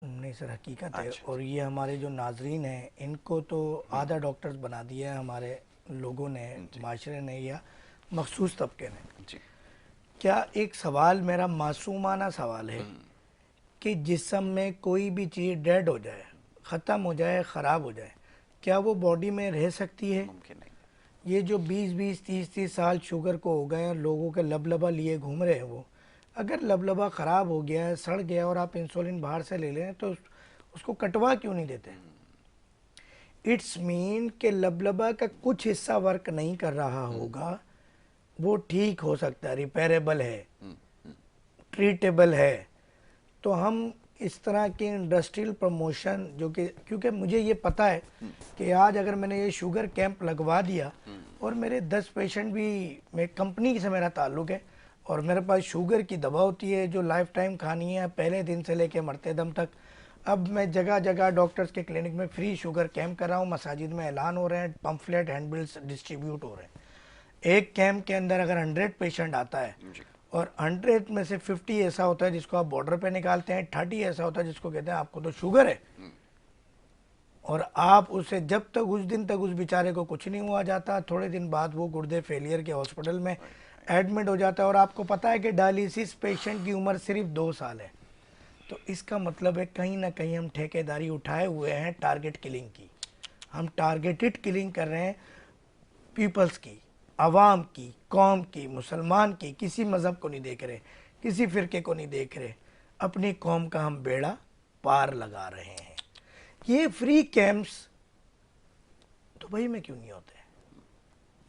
नहीं सर, हकीकत है। अच्छा और ये हमारे जो नाजरीन हैं इनको तो आधा डॉक्टर्स बना दिया है हमारे लोगों ने, जी माशरे ने या मखसूस तबके ने। जी। क्या एक सवाल, मेरा मासूमाना सवाल है कि जिस्म में कोई भी चीज़ डेड हो जाए, ख़त्म हो जाए, ख़राब हो जाए, क्या वो बॉडी में रह सकती है? मुमकिन नहीं है। ये जो 20-20, 30-30 साल शुगर को हो गए और लोगों के लबलबा लिए घूम रहे हैं, वो अगर लबलबा ख़राब हो गया है, सड़ गया और आप इंसुलिन बाहर से ले लें तो उसको कटवा क्यों नहीं देते? इट्स मीन के लबलबा का कुछ हिस्सा वर्क नहीं कर रहा होगा, वो ठीक हो सकता है, रिपेरेबल है, ट्रीटेबल है। तो हम इस तरह के इंडस्ट्रियल प्रमोशन जो कि, क्योंकि मुझे ये पता है कि आज अगर मैंने ये शुगर कैंप लगवा दिया और मेरे 10 पेशेंट भी, मैं कंपनी से मेरा ताल्लुक़ है और मेरे पास शुगर की दवा होती है जो लाइफ टाइम खानी है, पहले दिन से लेके मरते दम तक। अब मैं जगह जगह डॉक्टर्स के क्लिनिक में फ्री शुगर कैंप कर रहा हूँ, मसाजिद में ऐलान हो रहे हैं, पम्फलेट हैंडबिल्स डिस्ट्रीब्यूट हो रहे हैं। एक कैंप के अंदर अगर 100 पेशेंट आता है जी और 100 में से 50 ऐसा होता है जिसको आप बॉर्डर पे निकालते हैं, 30 ऐसा होता है जिसको कहते हैं आपको तो शुगर है, और आप उसे जब तक उस दिन तक उस बेचारे को कुछ नहीं हुआ जाता, थोड़े दिन बाद वो गुर्दे फेलियर के हॉस्पिटल में एडमिट हो जाता है। और आपको पता है कि डायलिसिस पेशेंट की उम्र सिर्फ 2 साल है। तो इसका मतलब है कहीं ना कहीं हम ठेकेदारी उठाए हुए हैं टारगेट किलिंग की। हम टारगेटेड किलिंग कर रहे हैं पीपल्स की, आवाम की, कौम की, मुसलमान की, किसी मज़हब को नहीं देख रहे, किसी फ़िरके को नहीं देख रहे, अपनी कौम का हम बेड़ा पार लगा रहे हैं। ये फ्री कैंप्स दुबई में क्यों नहीं होते,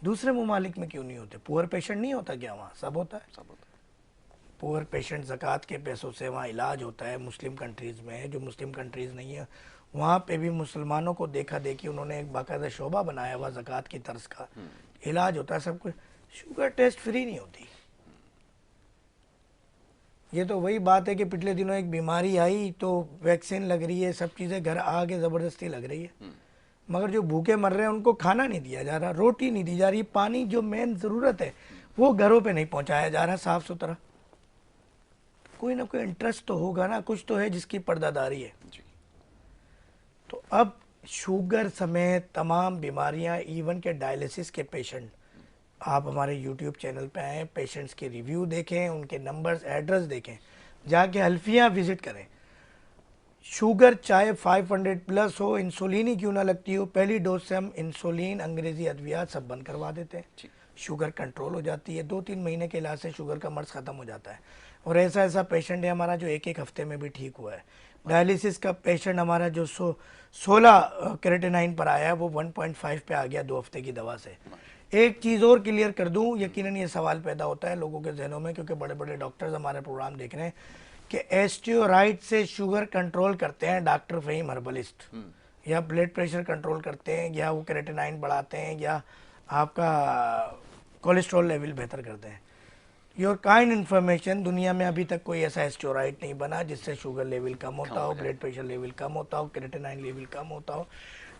दूसरे ममालिक में क्यों नहीं होते? पुअर पेशेंट नहीं होता क्या वहाँ? सब होता है। सब होता पुअर पेशेंट ज़कात के पैसों से वहाँ इलाज होता है। मुस्लिम कंट्रीज़ में, जो मुस्लिम कंट्रीज़ नहीं है वहाँ पे भी मुसलमानों को देखा देखी उन्होंने एक बाकायदा शोबा बनाया हुआ ज़कात की तर्ज का, इलाज होता है सब कुछ। शुगर टेस्ट फ्री नहीं होती। ये तो वही बात है कि पिछले दिनों एक बीमारी आई तो वैक्सीन लग रही है, सब चीज़ें घर आके ज़बरदस्ती लग रही है, मगर जो भूखे मर रहे हैं उनको खाना नहीं दिया जा रहा, रोटी नहीं दी जा रही, पानी जो मेन ज़रूरत है वो घरों पे नहीं पहुंचाया जा रहा साफ़ सुथरा। कोई ना कोई इंटरेस्ट तो होगा ना, कुछ तो है जिसकी पर्दादारी है। जी। तो अब शुगर समेत तमाम बीमारियां, इवन के डायलिसिस के पेशेंट, आप हमारे यूट्यूब चैनल पे आएँ, पेशेंट्स के रिव्यू देखें, उनके नंबर्स, एड्रेस देखें, जाके हल्फियाँ विज़िट करें। शुगर चाहे 500 प्लस हो, इंसुलिन ही क्यों ना लगती हो, पहली डोज से हम इंसुलिन, अंग्रेज़ी अद्वियात सब बंद करवा देते हैं। जी शुगर कंट्रोल हो जाती है, 2-3 महीने के इलाज से शुगर का मर्ज ख़त्म हो जाता है। और ऐसा ऐसा पेशेंट है हमारा जो एक एक हफ्ते में भी ठीक हुआ है। डायलिसिस का पेशेंट हमारा जो 16 क्रेटिनाइन पर आया है वो 1.5 पे आ गया 2 हफ्ते की दवा से। एक चीज़ और क्लियर कर दूं, यकीनन ये सवाल पैदा होता है लोगों के जहनों में, क्योंकि बड़े बड़े डॉक्टर्स हमारे प्रोग्राम देख रहे हैं कि एस्टियोराइड से शुगर कंट्रोल करते हैं डॉक्टर फ़हीम हर्बलिस्ट, या ब्लड प्रेशर कंट्रोल करते हैं, या वो क्रेटिनाइन बढ़ाते हैं, या आपका कोलेस्ट्रॉल लेवल बेहतर करते हैं। योर काइंड इन्फॉर्मेशन, दुनिया में अभी तक कोई ऐसा एस्टियोराइड नहीं बना जिससे शुगर लेवल कम होता हो, ब्लड प्रेशर लेवल कम होता हो, क्रेटिनाइन लेवल कम होता हो।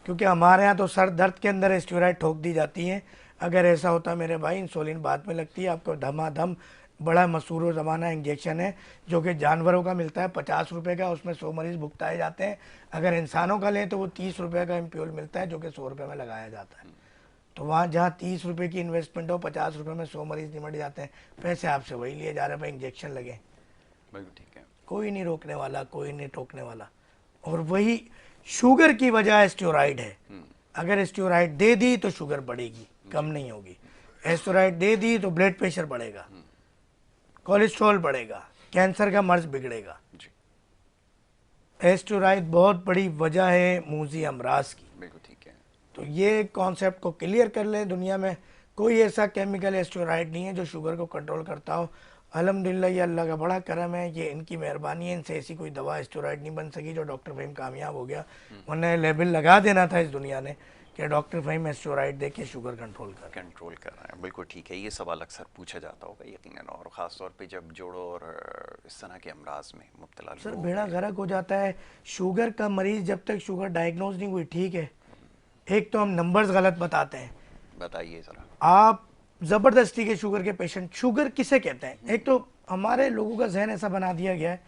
क्योंकि हमारे यहाँ तो सर दर्द के अंदर एस्टियोराइड ठोक दी जाती है। अगर ऐसा होता मेरे भाई, इंसुलिन बाद में लगती है, आपको धमाधम बड़ा मशहूर ज़माना इंजेक्शन है जो कि जानवरों का मिलता है 50 रुपये का, उसमें 100 मरीज़ भुगताए जाते हैं। अगर इंसानों का लें तो वो 30 रुपये का एम्प्यूल मिलता है जो कि 100 रुपये में लगाया जाता है। तो वहाँ जहाँ 30 रुपये की इन्वेस्टमेंट हो, 50 रुपये में 100 मरीज़ निमट जाते हैं। पैसे आपसे वही लिए जा रहे हैं भाई, इंजेक्शन लगे, बिल्कुल ठीक है। कोई नहीं रोकने वाला, कोई नहीं टोकने वाला। और वही शुगर की वजह स्टेरॉइड है। अगर स्टेरॉइड दे दी तो शुगर बढ़ेगी, कम नहीं होगी। स्टेरॉइड दे दी तो ब्लड प्रेशर बढ़ेगा, कोलेस्ट्रॉल बढ़ेगा, कैंसर का मर्ज बिगड़ेगा। जी स्टेरॉइड बहुत बड़ी वजह है मूजी अमराज की। बिल्कुल ठीक है। तो ये कॉन्सेप्ट को क्लियर कर लें, दुनिया में कोई ऐसा केमिकल स्टेरॉइड नहीं है जो शुगर को कंट्रोल करता हो। अल्हम्दुलिल्लाह ये अल्लाह का बड़ा करम है, ये इनकी मेहरबानी है, इनसे ऐसी कोई दवा स्टेरॉइड नहीं बन सकी जो डॉक्टर फ़हीम कामयाब हो गया। वरना लेबल लगा देना था इस दुनिया ने कि डॉक्टर फ़हीम स्टेरॉइड दे के शुगर कंट्रोल कर। कंट्रोल कर रहा है, बिल्कुल ठीक है। ये सवाल अक्सर पूछा जाता होगा यकीनन, और ख़ास तौर पे जब जोड़ों और इस तरह के अमराज में मुब्तला सर लोग बेड़ा हैं। गर्क हो जाता है। शुगर का मरीज़ जब तक शुगर डायग्नोज नहीं हुई, ठीक है, एक तो हम नंबर्स गलत बताते हैं। बताइए ज़रा। आप ज़बरदस्ती के शुगर के पेशेंट, शुगर किसे कहते हैं? एक तो हमारे लोगों का जहन ऐसा बना दिया गया है,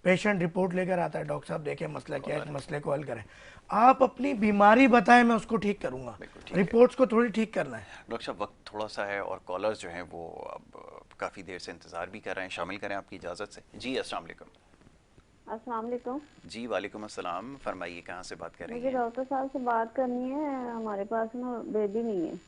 पेशेंट रिपोर्ट लेकर आता है, डॉक्टर साहब देखें मसला क्या है, इस मसले को हल करें। आप अपनी बीमारी बताएं, मैं उसको ठीक करूंगा, बिल्कुल ठीक है। रिपोर्ट्स को थोड़ी ठीक करना है। डॉक्टर साहब वक्त थोड़ा सा है और कॉलर्स जो हैं वो अब काफ़ी देर से इंतज़ार भी कर रहे हैं, शामिल करें आपकी इजाज़त से। जी अस्सलाम वालेकुम। अस्सलाम वालेकुम। जी वालेकुम अस्सलाम, फरमाइए कहाँ से बात कर रही मुझे हैं? डॉक्टर साहब से बात करनी है। हमारे पास ना बेबी नहीं है।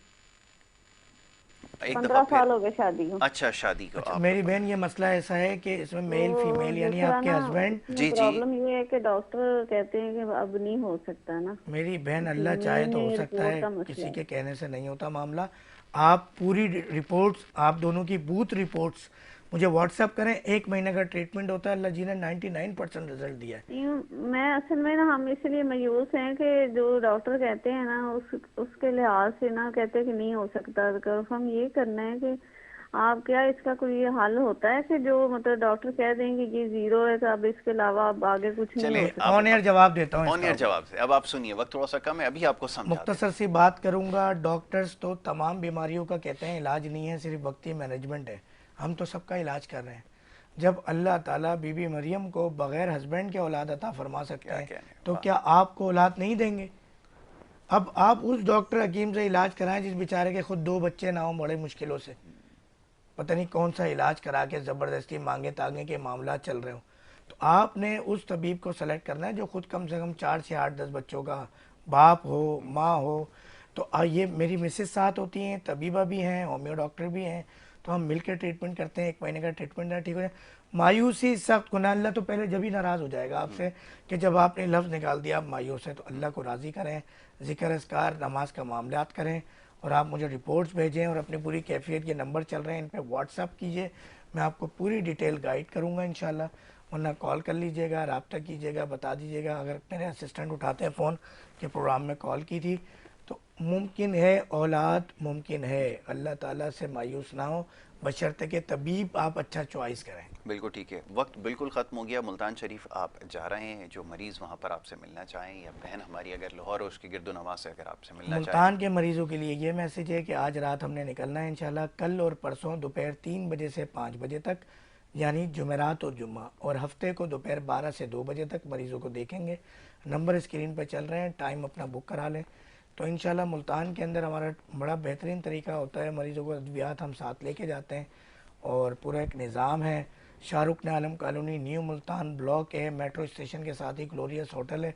एक दफ़ा 15 फिर। साल हो गए शादी को। अच्छा, शादी को अच्छा आपका मेरी बहन, ये मसला ऐसा है कि इसमें मेल तो फीमेल जिस यानी तरह आपके ना हस्बैंड। इसमें जी जी। प्रॉब्लम ये है कि डॉक्टर कहते हैं कि अब नहीं हो सकता ना। मेरी बहन, अल्लाह चाहे फीमेल तो हो में सकता रिपोर्ट है, का मसला किसी है। के कहने से नहीं होता मामला। आप पूरी रिपोर्ट्स, आप दोनों की बूथ रिपोर्ट्स मुझे व्हाट्सएप करें। 1 महीने का ट्रीटमेंट होता है, अल्लाह जी ने 99% रिजल्ट दिया है। मैं असल में ना हम इसलिए मायूस हैं कि जो डॉक्टर कहते हैं ना उसके लिहाज से ना कहते हैं कि नहीं हो सकता। तो हम ये करना है कि आप क्या इसका कोई हल होता है कि जो मतलब डॉक्टर कह देंगे ये जीरो है तो अब इसके अलावा अब आगे कुछ नहीं हो चले सकता। ऑन एयर जवाब देता हूँ ऑन इसका। एयर जवाब से अब आप सुनिए, वक्त थोड़ा सा कम है, अभी आपको समझाते मुख्तसर सी बात करूंगा, डॉक्टर्स तो तमाम बीमारियों का कहते हैं इलाज नहीं है, सिर्फ वक्ती मैनेजमेंट है। हम तो सबका इलाज कर रहे हैं। जब अल्लाह ताला बीबी मरियम को बगैर हस्बैंड के औलाद अता फरमा सकते क्या हैं, कहने, तो वाह। क्या आपको औलाद नहीं देंगे? अब आप उस डॉक्टर हकीम से इलाज कराएं जिस बेचारे के खुद 2 बच्चे ना हों बड़े मुश्किलों से, पता नहीं कौन सा इलाज करा के ज़बरदस्ती मांगे तांगे के मामला चल रहे हो। तो आपने उस तबीब को सेलेक्ट करना है जो खुद कम से कम 4 से 8 10 बच्चों का बाप हो, माँ हो। तो ये मेरी मिसेस साथ होती हैं, तबीबा भी हैं, होम्यो डॉक्टर भी हैं। तो हम मिल के ट्रीटमेंट करते हैं, 1 महीने का ट्रीटमेंट है, ठीक हो जाए। मायूसी सख्त गुनाह, अल्लाह तो पहले जब ही नाराज़ हो जाएगा आपसे कि जब आपने लफ्ज़ निकाल दिया आप मायूस हैं। तो अल्लाह को राज़ी करें, ज़िक्र अस्कार नमाज का मामलात करें, और आप मुझे रिपोर्ट्स भेजें और अपनी पूरी कैफियत के नंबर चल रहे हैं इन पे व्हाट्सअप कीजिए। मैं आपको पूरी डिटेल गाइड करूंगा इंशाल्लाह। वरना कॉल कर लीजिएगा, रब्ता कीजिएगा, बता दीजिएगा अगर मेरे असिस्टेंट उठाते हैं फ़ोन के प्रोग्राम में कॉल की थी। तो मुमकिन है, औलाद मुमकिन है, अल्लाह ताला से मायूस ना हो, बशर्ते के तबीब आप अच्छा चॉइस करें। बिल्कुल ठीक है, वक्त बिल्कुल ख़त्म हो गया। मुल्तान शरीफ आप जा रहे हैं, जो मरीज़ वहाँ पर आपसे मिलना चाहें, या बहन हमारी अगर लाहौर हो उसकी गिरदो नवाज से अगर आपसे मिलना चाहें। मुल्तान के मरीज़ों के लिए ये मैसेज है कि आज रात हमने निकलना है इंशाल्लाह। कल और परसों दोपहर 3 बजे से 5 बजे तक, यानी जुमेरात और जुम्मा, और हफ्ते को दोपहर 12 से 2 बजे तक मरीज़ों को देखेंगे। नंबर स्क्रीन पर चल रहे हैं, टाइम अपना बुक करा लें। तो इंशाल्लाह मुल्तान के अंदर हमारा बड़ा बेहतरीन तरीका होता है, मरीज़ों को अद्वियात हम साथ लेके जाते हैं और पूरा एक निज़ाम है। शाहरुख ने आलम कॉलोनी, न्यू मुल्तान ब्लॉक है, मेट्रो स्टेशन के साथ ही ग्लोरियस होटल है।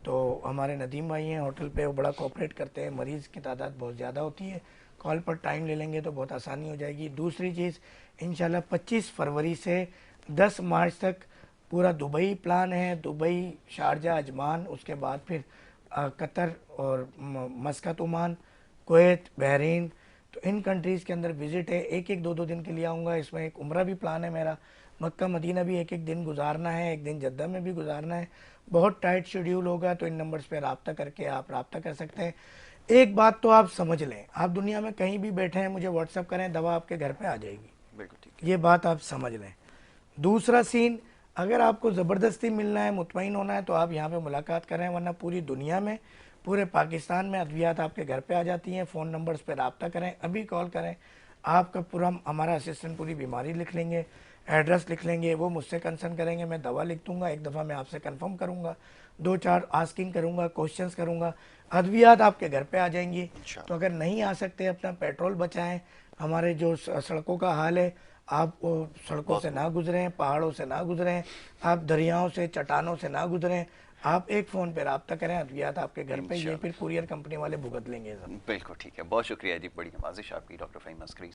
तो हमारे नदीम भाई हैं होटल पे, वो बड़ा कोऑपरेट करते हैं। मरीज़ की तादाद बहुत ज़्यादा होती है, कॉल पर टाइम ले लेंगे तो बहुत आसानी हो जाएगी। दूसरी चीज़, इंशाल्लाह 25 फरवरी से 10 मार्च तक पूरा दुबई प्लान है, दुबई, शारजा, अजमान, उसके बाद फिर कतर और मस्कत, ओमान, कुवैत, बहरीन। तो इन कंट्रीज़ के अंदर विज़िट है, एक एक दो दो दिन के लिए आऊँगा। इसमें एक उम्रा भी प्लान है मेरा, मक्का मदीना भी एक एक दिन गुजारना है, एक दिन जद्दा में भी गुजारना है। बहुत टाइट शेड्यूल होगा, तो इन नंबर्स पे रब्ता करके आप रब्ता कर सकते हैं। एक बात तो आप समझ लें, आप दुनिया में कहीं भी बैठे हैं, मुझे व्हाट्सअप करें, दवा आपके घर पे आ जाएगी। बिल्कुल ठीक है। ये बात आप समझ लें। दूसरा सीन, अगर आपको ज़बरदस्ती मिलना है, मुतमईन होना है, तो आप यहाँ पे मुलाकात करें, वरना पूरी दुनिया में, पूरे पाकिस्तान में अद्वियात आपके घर पे आ जाती हैं। फ़ोन नंबर्स पे रब्ता करें, अभी कॉल करें। आपका पूरा, हमारा असिस्टेंट पूरी बीमारी लिख लेंगे, एड्रेस लिख लेंगे, वो मुझसे कंसल्ट करेंगे, मैं दवा लिख दूंगा। एक दफ़ा मैं आपसे कंफर्म करूंगा, 2-4 आस्किंग करूंगा, क्वेश्चंस करूंगा, अद्वियात आपके घर पे आ जाएंगी। तो अगर नहीं आ सकते, अपना पेट्रोल बचाएं। हमारे जो सड़कों का हाल है, आप सड़कों से ना गुजरें, पहाड़ों से ना गुजरें, आप दरियाओं से, चट्टानों से ना गुजरें। आप एक फ़ोन पे रब्ता करें, अद्वियात आपके घर पे, ये फिर कुरियर कंपनी वाले भुगत लेंगे सब। बिल्कुल ठीक है, बहुत शुक्रिया जी, बड़ी नवाजिश आपकी डॉक्टर फ़हीम अस्करी।